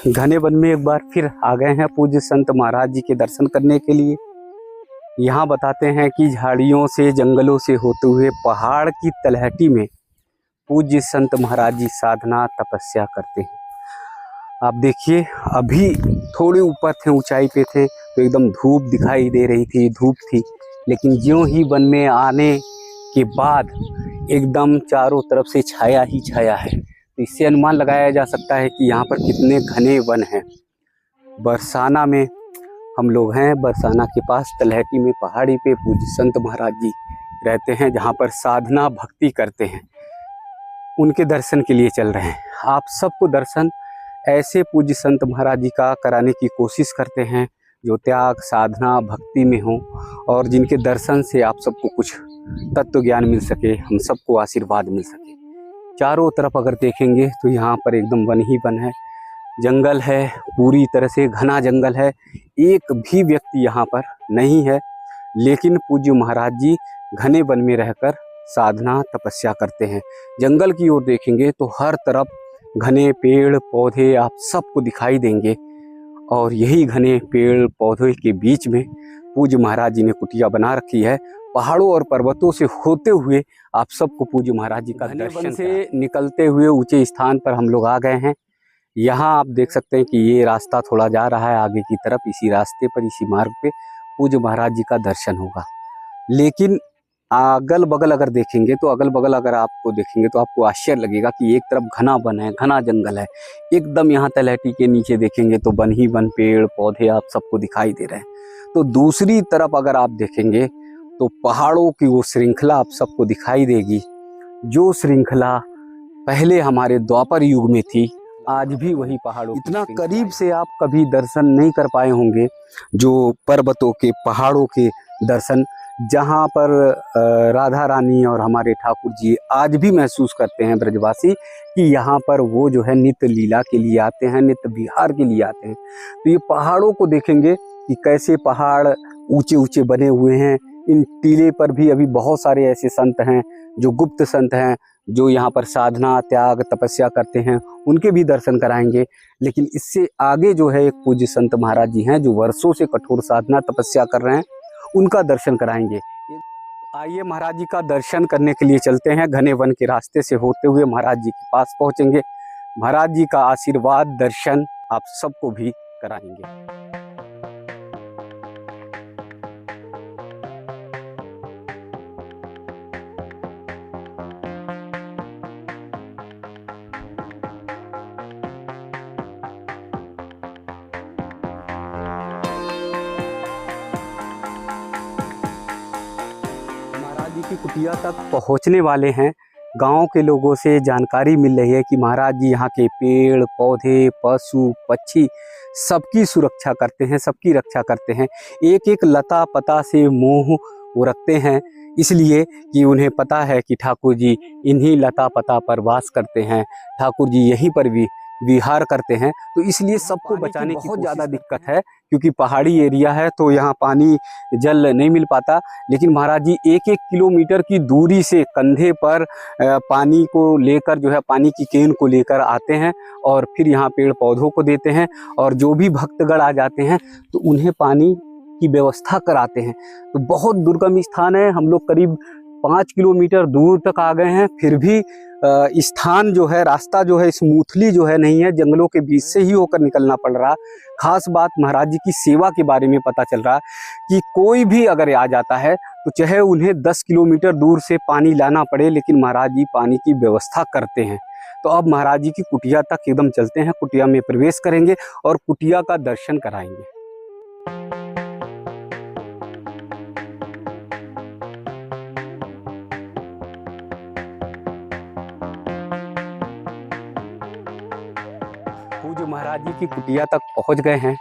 घने वन में एक बार फिर आ गए हैं पूज्य संत महाराज जी के दर्शन करने के लिए। यहाँ बताते हैं कि झाड़ियों से जंगलों से होते हुए पहाड़ की तलहटी में पूज्य संत महाराज जी साधना तपस्या करते हैं। आप देखिए, अभी थोड़े ऊपर थे, ऊंचाई पे थे तो एकदम धूप दिखाई दे रही थी, धूप थी, लेकिन ज्यों ही वन में आने के बाद एकदम चारों तरफ से छाया ही छाया है। तो इससे अनुमान लगाया जा सकता है कि यहाँ पर कितने घने वन हैं। बरसाना में हम लोग हैं, बरसाना के पास तलहटी में पहाड़ी पे पूज्य संत महाराज जी रहते हैं, जहाँ पर साधना भक्ति करते हैं। उनके दर्शन के लिए चल रहे हैं। आप सबको दर्शन ऐसे पूज्य संत महाराज जी का कराने की कोशिश करते हैं जो त्याग साधना भक्ति में हो और जिनके दर्शन से आप सबको कुछ तत्व ज्ञान मिल सके, हम सबको आशीर्वाद मिल सके। चारों तरफ अगर देखेंगे तो यहाँ पर एकदम वन ही वन है, जंगल है, पूरी तरह से घना जंगल है, एक भी व्यक्ति यहाँ पर नहीं है, लेकिन पूज्य महाराज जी घने वन में रहकर साधना तपस्या करते हैं। जंगल की ओर देखेंगे तो हर तरफ घने पेड़ पौधे आप सबको दिखाई देंगे और यही घने पेड़ पौधे के बीच में पूज्य महाराज जी ने कुटिया बना रखी है। पहाड़ों और पर्वतों से होते हुए आप सबको पूज्य महाराज जी का दर्शन से निकलते हुए ऊंचे स्थान पर हम लोग आ गए हैं। यहाँ आप देख सकते हैं कि ये रास्ता थोड़ा जा रहा है आगे की तरफ। इसी रास्ते पर, इसी मार्ग पे पूज्य महाराज जी का दर्शन होगा। लेकिन अगल बगल अगर देखेंगे तो आपको देखेंगे तो आपको आश्चर्य लगेगा कि एक तरफ घना वन है, घना जंगल है, एकदम यहाँ तलहटी के नीचे देखेंगे तो वन ही वन, पेड़ पौधे आप सबको दिखाई दे रहे हैं। तो दूसरी तरफ अगर आप देखेंगे तो पहाड़ों की वो श्रृंखला आप सबको दिखाई देगी, जो श्रृंखला पहले हमारे द्वापर युग में थी, आज भी वही पहाड़ों इतना करीब से आप कभी दर्शन नहीं कर पाए होंगे। जो पर्वतों के पहाड़ों के दर्शन, जहाँ पर राधा रानी और हमारे ठाकुर जी आज भी महसूस करते हैं ब्रजवासी कि यहाँ पर वो जो है नित्य लीला के लिए आते हैं, नित्य विहार के लिए आते हैं। तो ये पहाड़ों को देखेंगे कि कैसे पहाड़ ऊंचे ऊंचे बने हुए हैं। इन टीले पर भी अभी बहुत सारे ऐसे संत हैं जो गुप्त संत हैं, जो यहाँ पर साधना त्याग तपस्या करते हैं, उनके भी दर्शन कराएंगे। लेकिन इससे आगे जो है एक पूज्य संत महाराज जी हैं जो वर्षों से कठोर साधना तपस्या कर रहे हैं, उनका दर्शन कराएंगे। आइए महाराज जी का दर्शन करने के लिए चलते हैं। घने वन के रास्ते से होते हुए महाराज जी के पास पहुंचेंगे। महाराज जी का आशीर्वाद दर्शन आप सबको भी कराएंगे। की कुटिया तक पहुंचने वाले हैं। गांव के लोगों से जानकारी मिल रही है कि महाराज जी यहाँ के पेड़ पौधे पशु पक्षी सबकी सुरक्षा करते हैं, सबकी रक्षा करते हैं। एक एक लता पता से मोह वो रखते हैं, इसलिए कि उन्हें पता है कि ठाकुर जी इन्हीं लता पता पर वास करते हैं, ठाकुर जी यहीं पर भी विहार करते हैं। तो इसलिए सबको बचाने की बहुत ज़्यादा दिक्कत है, क्योंकि पहाड़ी एरिया है तो यहाँ पानी जल नहीं मिल पाता। लेकिन महाराज जी एक एक किलोमीटर की दूरी से कंधे पर पानी को लेकर जो है, पानी की केन को लेकर आते हैं और फिर यहाँ पेड़ पौधों को देते हैं। और जो भी भक्तगण आ जाते हैं तो उन्हें पानी की व्यवस्था कराते हैं। तो बहुत दुर्गम स्थान है, हम लोग करीब 5 किलोमीटर दूर तक आ गए हैं, फिर भी स्थान जो है, रास्ता जो है स्मूथली जो है नहीं है, जंगलों के बीच से ही होकर निकलना पड़ रहा। खास बात महाराज जी की सेवा के बारे में पता चल रहा कि कोई भी अगर आ जाता है तो चाहे उन्हें 10 किलोमीटर दूर से पानी लाना पड़े, लेकिन महाराज जी पानी की व्यवस्था करते हैं। तो अब महाराज जी की कुटिया तक एकदम चलते हैं, कुटिया में प्रवेश करेंगे और कुटिया का दर्शन कराएंगे। पूज्य महाराज जी की कुटिया तक पहुंच गए हैं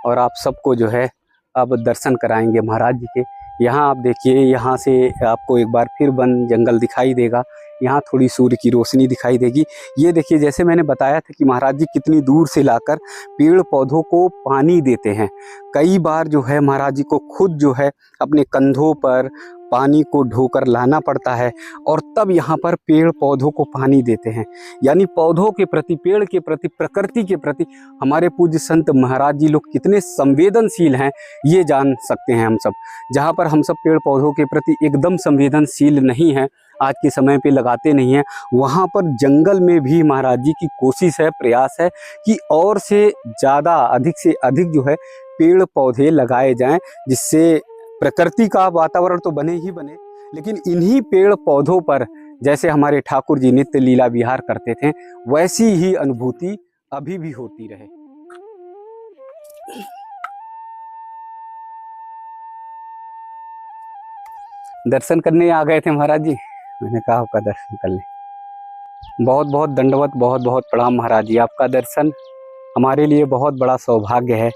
और आप सबको जो है अब दर्शन कराएंगे महाराज जी के। यहाँ आप देखिए, यहाँ से आपको एक बार फिर वन जंगल दिखाई देगा, यहाँ थोड़ी सूर्य की रोशनी दिखाई देगी। ये देखिए, जैसे मैंने बताया था कि महाराज जी कितनी दूर से लाकर पेड़ पौधों को पानी देते हैं। कई बार जो है महाराज जी को खुद जो है अपने कंधों पर पानी को ढोकर लाना पड़ता है और तब यहाँ पर पेड़ पौधों को पानी देते हैं। यानी पौधों के प्रति, पेड़ के प्रति, प्रकृति के प्रति हमारे पूज्य संत महाराज जी लोग कितने संवेदनशील हैं, ये जान सकते हैं हम सब। जहाँ पर हम सब पेड़ पौधों के प्रति एकदम संवेदनशील नहीं हैं, आज के समय पे लगाते नहीं हैं, वहाँ पर जंगल में भी महाराज जी की कोशिश है, प्रयास है कि और से ज़्यादा, अधिक से अधिक जो है पेड़ पौधे लगाए जाएं, जिससे प्रकृति का वातावरण तो बने ही बने, लेकिन इन्हीं पेड़ पौधों पर जैसे हमारे ठाकुर जी नित्य लीला विहार करते थे, वैसी ही अनुभूति अभी भी होती रहे। दर्शन करने आ गए थे महाराज जी, मैंने कहा आपका दर्शन कर लें। बहुत बहुत दंडवत, बहुत बहुत प्रणाम महाराज जी। आपका दर्शन हमारे लिए बहुत बड़ा सौभाग्य है।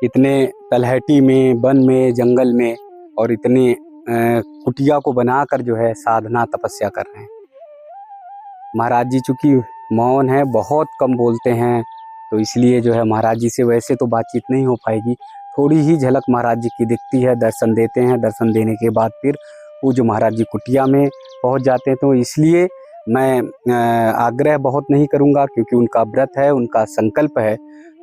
इतने तलहटी में, वन में, जंगल में और इतने कुटिया को बनाकर जो है साधना तपस्या कर रहे हैं। महाराज जी चूँकि मौन है, बहुत कम बोलते हैं, तो इसलिए जो है महाराज जी से वैसे तो बातचीत नहीं हो पाएगी। थोड़ी ही झलक महाराज जी की दिखती है, दर्शन देते हैं। दर्शन देने के बाद फिर पूज्य महाराज जी कुटिया में पहुंच जाते हैं। तो इसलिए मैं आग्रह बहुत नहीं करूंगा, क्योंकि उनका व्रत है, उनका संकल्प है,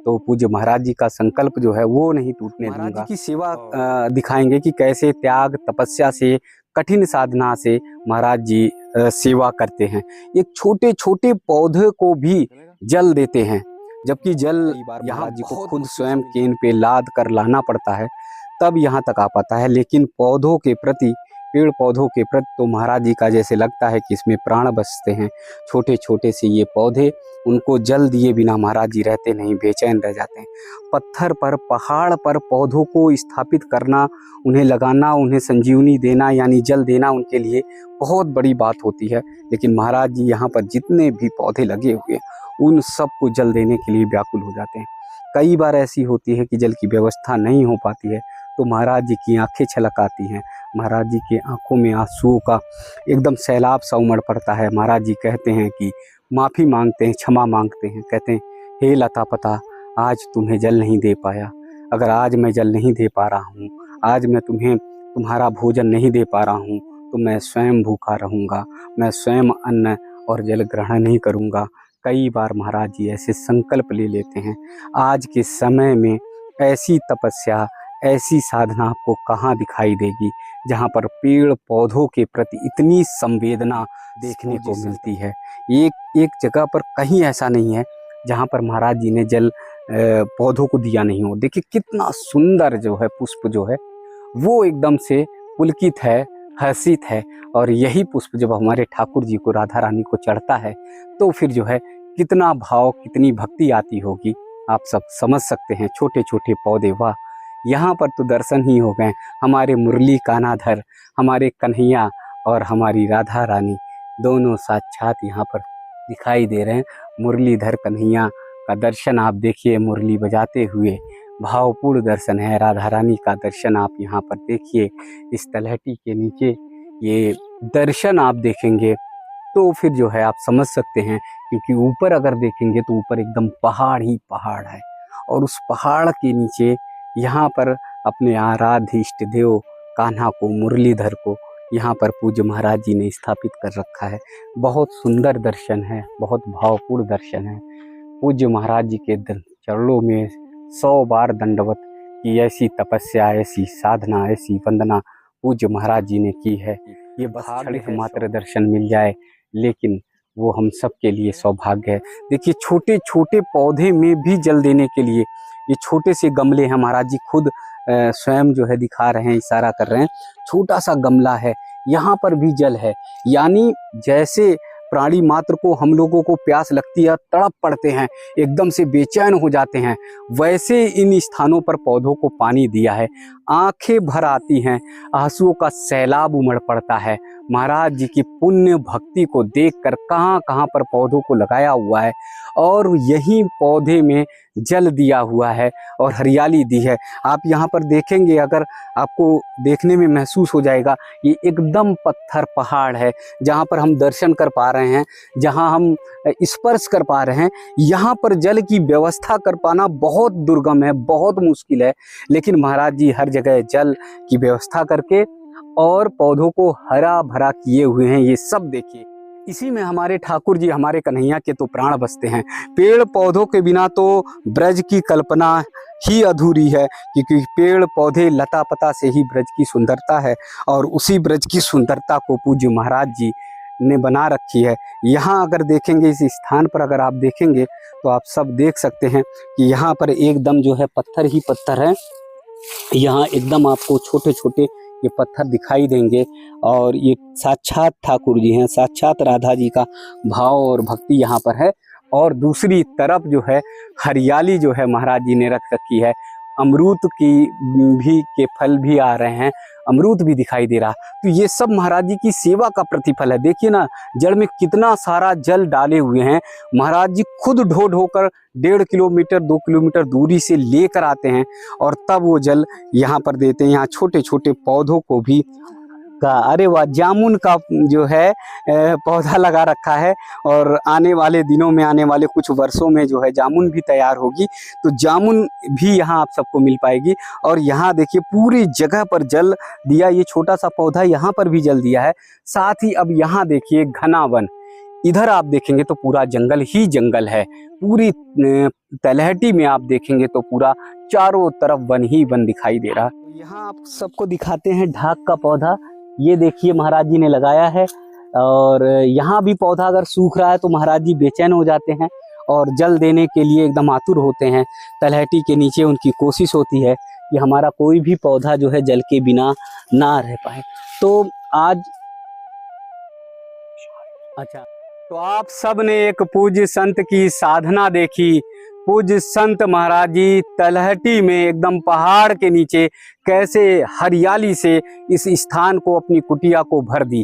तो पूज्य महाराज जी का संकल्प जो है वो नहीं टूटने दूंगा। महाराज जी की सेवा दिखाएंगे कि कैसे त्याग तपस्या से, कठिन साधना से महाराज जी सेवा करते हैं। एक छोटे छोटे पौधे को भी जल देते हैं, जबकि जल यहाँ जी को खुद स्वयं केन पे लाद कर लाना पड़ता है, तब यहाँ तक आ पाता है। लेकिन पौधों के प्रति, पेड़ पौधों के प्रति तो महाराज जी का जैसे लगता है कि इसमें प्राण बसते हैं। छोटे छोटे से ये पौधे, उनको जल दिए बिना महाराज जी रहते नहीं, बेचैन रह जाते हैं। पत्थर पर, पहाड़ पर पौधों को स्थापित करना, उन्हें लगाना, उन्हें संजीवनी देना यानी जल देना उनके लिए बहुत बड़ी बात होती है। लेकिन महाराज जी यहाँ पर जितने भी पौधे लगे हुए उन सबको जल देने के लिए व्याकुल हो जाते हैं। कई बार ऐसी होती है कि जल की व्यवस्था नहीं हो पाती है, तो महाराज जी की आंखें छलक आती हैं। महाराज जी के आंखों में आंसुओं का एकदम सैलाब सा उमड़ पड़ता है। महाराज जी कहते हैं कि माफ़ी मांगते हैं, क्षमा मांगते हैं, कहते हैं हे लता पता, आज तुम्हें जल नहीं दे पाया। अगर आज मैं जल नहीं दे पा रहा हूँ, आज मैं तुम्हें तुम्हारा भोजन नहीं दे पा रहा हूँ, तो मैं स्वयं भूखा रहूँगा, मैं स्वयं अन्न और जल ग्रहण नहीं करूँगा। कई बार महाराज जी ऐसे संकल्प ले लेते हैं। आज के समय में ऐसी तपस्या, ऐसी साधना आपको कहाँ दिखाई देगी, जहाँ पर पेड़ पौधों के प्रति इतनी संवेदना देखने को मिलती है। एक जगह पर कहीं ऐसा नहीं है जहाँ पर महाराज जी ने जल पौधों को दिया नहीं हो। देखिए कितना सुंदर जो है पुष्प जो है वो एकदम से पुलकित है, हर्षित है। और यही पुष्प जब हमारे ठाकुर जी को, राधा रानी को चढ़ता है, तो फिर जो है कितना भाव, कितनी भक्ति आती होगी, आप सब समझ सकते हैं। छोटे छोटे पौधे, वाह! यहाँ पर तो दर्शन ही हो गए। हमारे मुरली कानाधर, हमारे कन्हैया और हमारी राधा रानी दोनों साक्षात यहाँ पर दिखाई दे रहे हैं। मुरलीधर कन्हैया का दर्शन आप देखिए, मुरली बजाते हुए, भावपूर्ण दर्शन है। राधा रानी का दर्शन आप यहाँ पर देखिए, इस तलहटी के नीचे ये दर्शन आप देखेंगे तो फिर जो है आप समझ सकते हैं। क्योंकि ऊपर अगर देखेंगे तो ऊपर एकदम पहाड़ ही पहाड़ है, और उस पहाड़ के नीचे यहाँ पर अपने आराध्य इष्ट देव कान्हा को, मुरलीधर को यहाँ पर पूज्य महाराज जी ने स्थापित कर रखा है। बहुत सुंदर दर्शन है, बहुत भावपूर्ण दर्शन है। पूज्य महाराज जी के चरणों में 100 बार दंडवत की ऐसी तपस्या, ऐसी साधना, ऐसी वंदना पूज्य महाराज जी ने की है। ये बस क्षणिक मात्र दर्शन मिल जाए, लेकिन वो हम सब के लिए सौभाग्य है। देखिए छोटे छोटे पौधे में भी जल देने के लिए ये छोटे से गमले हैं। महाराज जी खुद स्वयं जो है दिखा रहे हैं, इशारा कर रहे हैं। छोटा सा गमला है, यहाँ पर भी जल है। यानी जैसे प्राणी मात्र को, हम लोगों को प्यास लगती है, तड़प पड़ते हैं, एकदम से बेचैन हो जाते हैं, वैसे इन स्थानों पर पौधों को पानी दिया है। आंखें भर आती हैं, आंसुओं का सैलाब उमड़ पड़ता है। महाराज जी की पुण्य भक्ति को देखकर कहाँ कहाँ पर पौधों को लगाया हुआ है, और यही पौधे में जल दिया हुआ है और हरियाली दी है। आप यहाँ पर देखेंगे, अगर आपको देखने में महसूस हो जाएगा, ये एकदम पत्थर पहाड़ है जहाँ पर हम दर्शन कर पा रहे हैं, जहाँ हम स्पर्श कर पा रहे हैं। यहाँ पर जल की व्यवस्था कर पाना बहुत दुर्गम है, बहुत मुश्किल है। लेकिन महाराज जी हर जगह जल की व्यवस्था करके और पौधों को हरा भरा किए हुए हैं। ये सब देखिए, इसी में हमारे ठाकुर जी, हमारे कन्हैया के तो प्राण बसते हैं। पेड़ पौधों के बिना तो ब्रज की कल्पना ही अधूरी है, क्योंकि पेड़ पौधे लता पता से ही ब्रज की सुंदरता है, और उसी ब्रज की सुंदरता को पूज्य महाराज जी ने बना रखी है। यहाँ अगर देखेंगे, इस स्थान पर अगर आप देखेंगे तो आप सब देख सकते हैं कि यहाँ पर एकदम जो है पत्थर ही पत्थर है। यहाँ एकदम आपको छोटे छोटे ये पत्थर दिखाई देंगे, और ये साक्षात ठाकुर जी हैं, साक्षात राधा जी का भाव और भक्ति यहाँ पर है। और दूसरी तरफ जो है हरियाली जो है महाराज जी ने रख रखी है। अमरूद की भी के फल भी आ रहे हैं, अमरूद भी दिखाई दे रहा। तो ये सब महाराज जी की सेवा का प्रतिफल है। देखिए ना, जड़ में कितना सारा जल डाले हुए हैं। महाराज जी खुद ढो ढो कर 1.5 किलोमीटर 2 किलोमीटर दूरी से लेकर आते हैं, और तब वो जल यहाँ पर देते हैं। यहाँ छोटे छोटे पौधों को भी अरे वाह, जामुन का जो है पौधा लगा रखा है, और आने वाले दिनों में, आने वाले कुछ वर्षों में जो है जामुन भी तैयार होगी, तो जामुन भी यहाँ आप सबको मिल पाएगी। और यहाँ देखिए पूरी जगह पर जल दिया, ये छोटा सा पौधा यहाँ पर भी जल दिया है। साथ ही अब यहाँ देखिए घना वन, इधर आप देखेंगे तो पूरा जंगल ही जंगल है। पूरी तलहटी में आप देखेंगे तो पूरा चारों तरफ वन ही वन दिखाई दे रहा। यहाँ आप सबको दिखाते हैं ढाक का पौधा। ये देखिए महाराज जी ने लगाया है, और यहाँ भी पौधा अगर सूख रहा है तो महाराज जी बेचैन हो जाते हैं और जल देने के लिए एकदम आतुर होते हैं। तलहटी के नीचे उनकी कोशिश होती है कि हमारा कोई भी पौधा जो है जल के बिना ना रह पाए। तो आज अच्छा, तो आप सब ने एक पूज्य संत की साधना देखी। पूज्य संत महाराज जी तलहटी में एकदम पहाड़ के नीचे कैसे हरियाली से इस स्थान को, अपनी कुटिया को भर दी।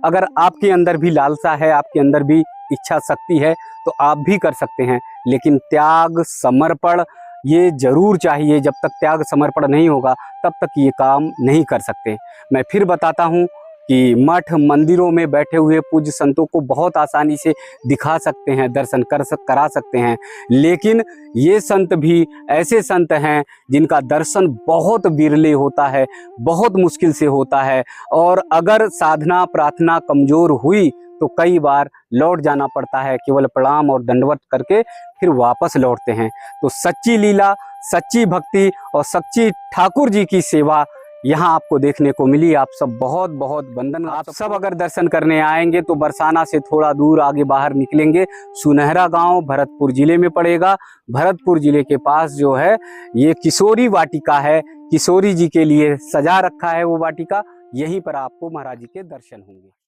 अगर आपके अंदर भी लालसा है, आपके अंदर भी इच्छा शक्ति है, तो आप भी कर सकते हैं। लेकिन त्याग समर्पण ये जरूर चाहिए। जब तक त्याग समर्पण नहीं होगा तब तक ये काम नहीं कर सकते। मैं फिर बताता हूँ कि मठ मंदिरों में बैठे हुए पूज्य संतों को बहुत आसानी से दिखा सकते हैं, दर्शन करा सकते हैं, लेकिन ये संत भी ऐसे संत हैं जिनका दर्शन बहुत विरले होता है, बहुत मुश्किल से होता है। और अगर साधना प्रार्थना कमजोर हुई तो कई बार लौट जाना पड़ता है, केवल प्रणाम और दंडवत करके फिर वापस लौटते हैं। तो सच्ची लीला, सच्ची भक्ति और सच्ची ठाकुर जी की सेवा यहाँ आपको देखने को मिली। आप सब बहुत बहुत वंदन। आप सब अगर दर्शन करने आएंगे तो बरसाना से थोड़ा दूर आगे बाहर निकलेंगे, सुनहरा गांव भरतपुर जिले में पड़ेगा। भरतपुर जिले के पास जो है ये किशोरी वाटिका है, किशोरी जी के लिए सजा रखा है वो वाटिका। यहीं पर आपको महाराज जी के दर्शन होंगे।